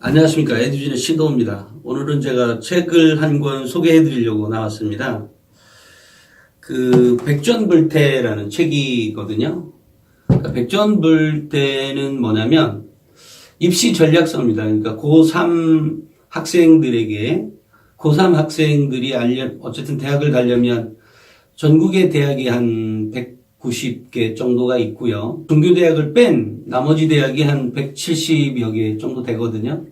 안녕하십니까. 에듀진의 신동호입니다. 오늘은 제가 책을 한 권 소개해 드리려고 나왔습니다. 백전불태라는 책이거든요. 백전불태는 뭐냐면 입시 전략서입니다. 그러니까 고3 학생들에게 고3 학생들이 어쨌든 대학을 가려면 전국의 대학이 한 190개 정도가 있고요. 중교대학을 뺀 나머지 대학이 한 170여 개 정도 되거든요.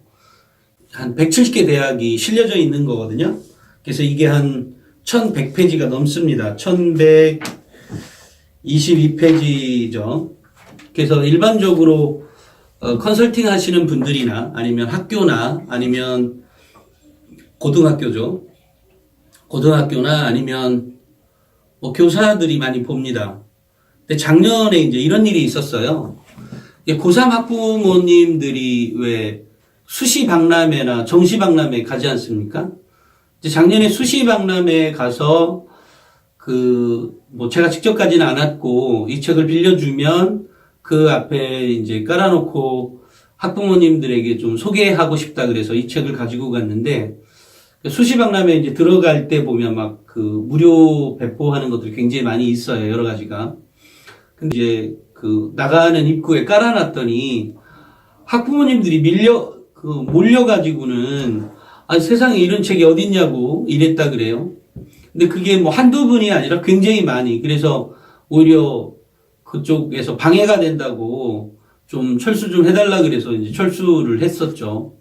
한 170개 대학이 실려져 있는 거거든요. 그래서 이게 한 1100페이지가 넘습니다. 1122페이지죠. 그래서 일반적으로 컨설팅 하시는 분들이나 아니면 학교나 아니면 고등학교죠. 고등학교나 아니면 교사들이 많이 봅니다. 근데 작년에 이제 이런 일이 있었어요. 고3 학부모님들이 왜 수시박람회나 정시박람회 가지 않습니까? 이제 작년에 수시박람회 가서 제가 직접 가지는 않았고 이 책을 빌려주면 그 앞에 이제 깔아놓고 학부모님들에게 좀 소개하고 싶다 그래서 이 책을 가지고 갔는데 수시박람회 이제 들어갈 때 보면 무료 배포하는 것들이 굉장히 많이 있어요. 여러 가지가. 근데 이제 나가는 입구에 깔아놨더니 학부모님들이 몰려가지고는 세상에 이런 책이 어딨냐고 이랬다 그래요. 근데 그게 한두 분이 아니라 굉장히 많이. 그래서 오히려 그쪽에서 방해가 된다고 좀 철수 좀 해달라 그래서 이제 철수를 했었죠.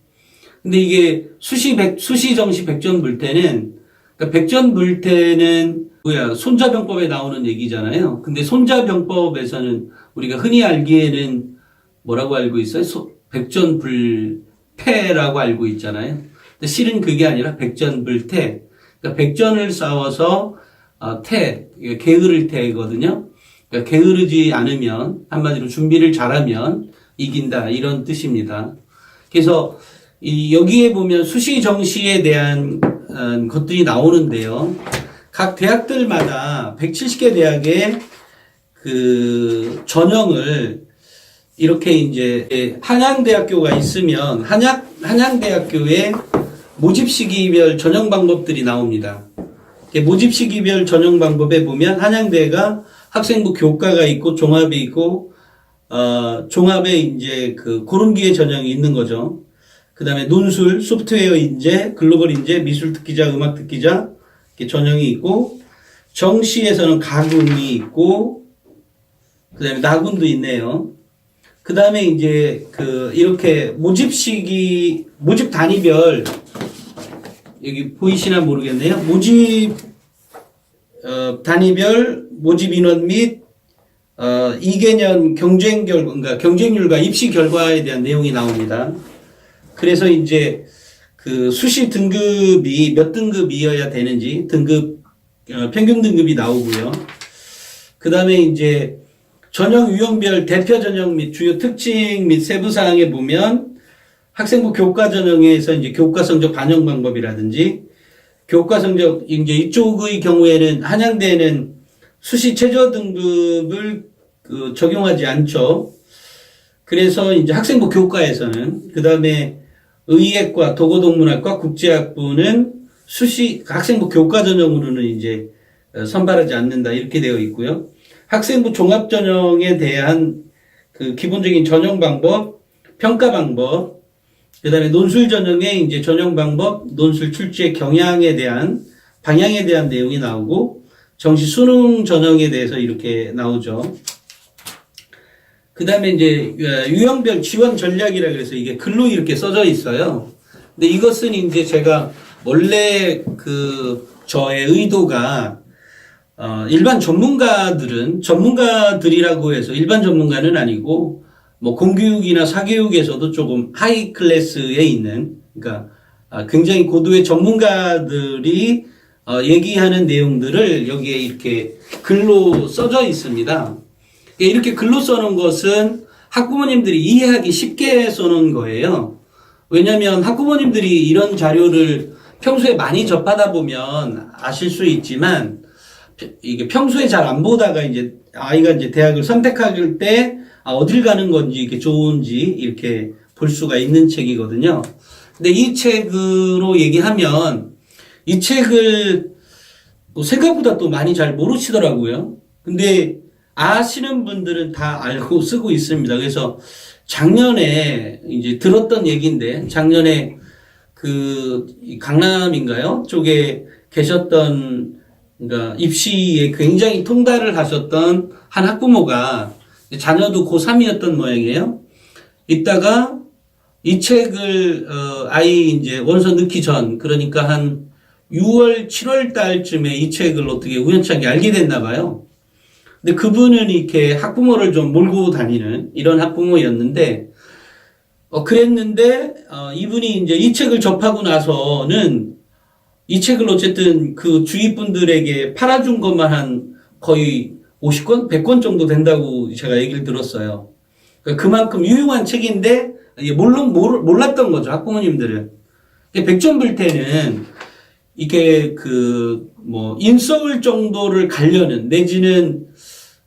근데 이게 수시 정시 백전불태는, 그러니까 백전불태는 손자병법에 나오는 얘기잖아요. 근데 손자병법에서는 우리가 흔히 알기에는 뭐라고 알고 있어요? 백전불패라고 알고 있잖아요. 근데 실은 그게 아니라 백전불태. 그러니까 백전을 싸워서 게으를 태거든요. 그러니까 게으르지 않으면, 한마디로 준비를 잘하면 이긴다, 이런 뜻입니다. 그래서 여기에 보면 수시 정시에 대한 것들이 나오는데요. 각 대학들마다 170개 대학의 전형을 이렇게 이제 한양대학교가 있으면 한양대학교의 모집 시기별 전형 방법들이 나옵니다. 모집 시기별 전형 방법에 보면 한양대가 학생부 교과가 있고 종합이 있고 종합에 이제 고름기의 전형이 있는 거죠. 그 다음에 논술, 소프트웨어 인재, 글로벌 인재, 미술 특기자, 음악 특기자 이렇게 전형이 있고, 정시에서는 가군이 있고, 그 다음에 나군도 있네요. 그 다음에 이제 이렇게 모집 단위별, 여기 보이시나 모르겠네요. 모집 단위별 모집 인원 및 2개년 그러니까 경쟁률과 입시 결과에 대한 내용이 나옵니다. 그래서 이제 수시 등급이 몇 등급이어야 되는지 평균 등급이 나오고요. 그 다음에 이제 전형 유형별 대표 전형 및 주요 특징 및 세부 사항에 보면 학생부 교과 전형에서 이제 교과 성적 반영 방법이라든지 교과 성적 이제 이쪽의 경우에는 한양대는 수시 최저 등급을 적용하지 않죠. 그래서 이제 학생부 교과에서는 그다음에 의예과, 도고동문학과, 국제학부는 학생부 교과 전형으로는 이제 선발하지 않는다 이렇게 되어 있고요. 학생부 종합 전형에 대한 기본적인 전형 방법, 평가 방법, 그다음에 논술 전형의 이제 전형 방법, 논술 출제 경향에 대한 방향에 대한 내용이 나오고 정시 수능 전형에 대해서 이렇게 나오죠. 그 다음에 이제 유형별 지원 전략이라 그래서 이게 글로 이렇게 써져 있어요. 근데 이것은 이제 제가 원래 저의 의도가 일반 전문가들이라고 해서 일반 전문가는 아니고 공교육이나 사교육에서도 조금 하이 클래스에 있는, 그러니까 굉장히 고도의 전문가들이 얘기하는 내용들을 여기에 이렇게 글로 써져 있습니다. 이렇게 글로 써놓은 것은 학부모님들이 이해하기 쉽게 써놓은 거예요. 왜냐하면 학부모님들이 이런 자료를 평소에 많이 접하다 보면 아실 수 있지만 이게 평소에 잘 안 보다가 아이가 대학을 선택할 때 어딜 가는 건지 이렇게 좋은지 이렇게 볼 수가 있는 책이거든요. 근데 이 책으로 얘기하면 이 책을 또 생각보다 또 많이 잘 모르시더라고요. 근데 아시는 분들은 다 알고 쓰고 있습니다. 그래서 작년에 이제 들었던 얘기인데 작년에 그 강남인가요? 쪽에 계셨던 그러니까 입시에 굉장히 통달을 하셨던 한 학부모가 자녀도 고3이었던 모양이에요. 이따가 이 책을 아이 이제 원서 넣기 전 그러니까 한 6월 7월 달쯤에 이 책을 어떻게 우연찮게 알게 됐나 봐요. 근데 그분은 이렇게 학부모를 좀 몰고 다니는 이런 학부모였는데 그랬는데 이분이 이제 이 책을 접하고 나서는 이 책을 어쨌든 그 주위 분들에게 팔아준 것만 한 거의 50권, 100권 정도 된다고 제가 얘기를 들었어요. 그러니까 그만큼 유용한 책인데 물론 몰랐던 거죠, 학부모님들은. 백전불태는 이게 그 뭐 인서울 정도를 가려는 내지는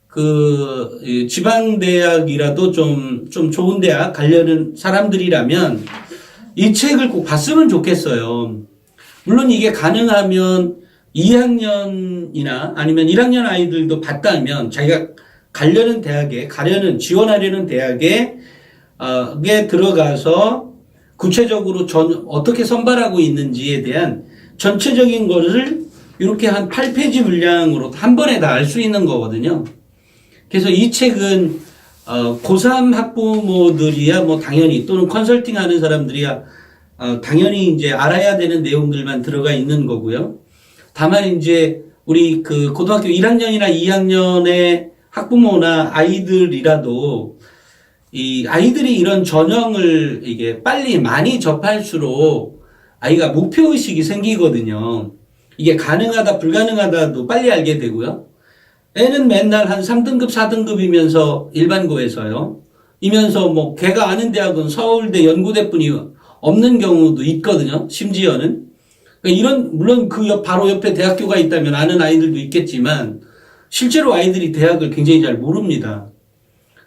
그 지방대학이라도 좀 좋은 대학 가려는 사람들이라면 이 책을 꼭 봤으면 좋겠어요. 물론 이게 가능하면 2학년이나 아니면 1학년 아이들도 봤다면 자기가 가려는 대학에 지원하려는 대학에 들어가서 구체적으로 어떻게 선발하고 있는지에 대한 전체적인 것을 이렇게 한 8페이지 분량으로 한 번에 다 알 수 있는 거거든요. 그래서 이 책은 고3 학부모들이야 뭐 당연히 또는 컨설팅 하는 사람들이야 당연히 이제 알아야 되는 내용들만 들어가 있는 거고요. 다만 이제 우리 그 고등학교 1학년이나 2학년의 학부모나 아이들이라도 이 아이들이 이런 전형을 이게 빨리 많이 접할수록 아이가 목표의식이 생기거든요. 이게 가능하다, 불가능하다도 빨리 알게 되고요. 애는 맨날 한 3등급, 4등급이면서 일반고에서요. 이면서 뭐 걔가 아는 대학은 서울대 연구대뿐이 없는 경우도 있거든요. 심지어는. 그러니까 물론 그 바로 옆에 대학교가 있다면 아는 아이들도 있겠지만 실제로 아이들이 대학을 굉장히 잘 모릅니다.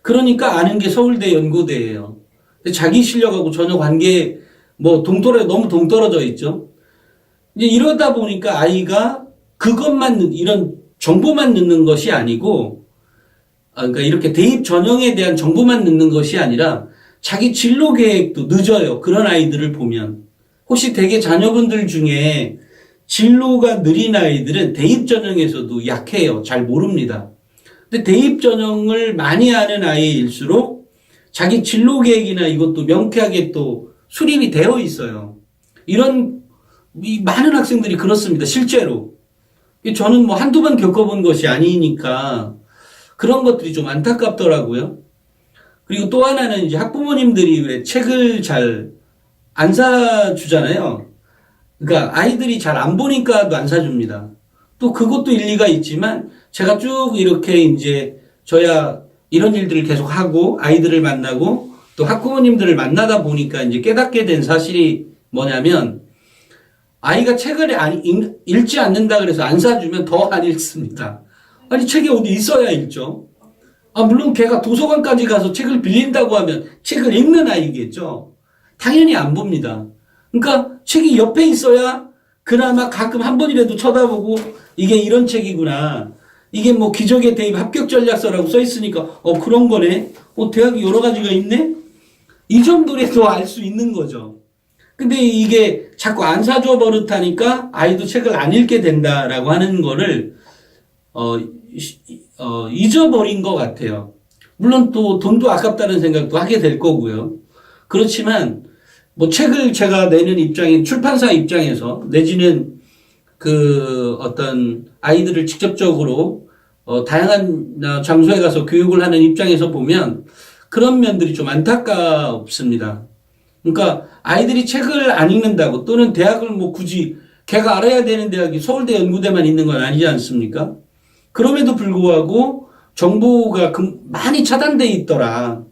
그러니까 아는 게 서울대 연구대예요. 자기 실력하고 전혀 관계 너무 동떨어져 있죠. 이제 이러다 보니까 아이가 그것만 이런 정보만 넣는 것이 아니고 그러니까 이렇게 대입 전형에 대한 정보만 넣는 것이 아니라 자기 진로 계획도 늦어요. 그런 아이들을 보면. 혹시 대개 자녀분들 중에 진로가 느린 아이들은 대입 전형에서도 약해요. 잘 모릅니다. 근데 대입 전형을 많이 하는 아이일수록 자기 진로 계획이나 이것도 명쾌하게 또 수립이 되어 있어요. 많은 학생들이 그렇습니다. 실제로. 저는 뭐 한두 번 겪어본 것이 아니니까 그런 것들이 좀 안타깝더라고요. 그리고 또 하나는 이제 학부모님들이 왜 책을 잘 안 사주잖아요. 그러니까 아이들이 잘 안 보니까도 안 사줍니다. 또 그것도 일리가 있지만 제가 쭉 이렇게 이제 저야 이런 일들을 계속 하고 아이들을 만나고 또 학부모님들을 만나다 보니까 이제 깨닫게 된 사실이 뭐냐면 아이가 책을 읽지 않는다 그래서 안 사주면 더 안 읽습니다. 아니 책이 어디 있어야 읽죠. 물론 걔가 도서관까지 가서 책을 빌린다고 하면 책을 읽는 아이겠죠. 당연히 안 봅니다. 그러니까 책이 옆에 있어야 그나마 가끔 한 번이라도 쳐다보고 이게 이런 책이구나. 이게 뭐 기적의 대입 합격 전략서라고 써 있으니까 그런 거네. 대학이 여러 가지가 있네. 이 정도라도 알 수 있는 거죠. 근데 이게 자꾸 안 사줘 버릇하니까 아이도 책을 안 읽게 된다라고 하는 거를 잊어버린 것 같아요. 물론 또 돈도 아깝다는 생각도 하게 될 거고요. 그렇지만 뭐 책을 제가 내는 입장인 출판사 입장에서 내지는 그 어떤 아이들을 직접적으로 다양한 장소에 가서 교육을 하는 입장에서 보면 그런 면들이 좀 안타깝습니다. 그러니까 아이들이 책을 안 읽는다고 또는 대학을 뭐 굳이 걔가 알아야 되는 대학이 서울대 연구대만 있는 건 아니지 않습니까? 그럼에도 불구하고 정보가 많이 차단돼 있더라.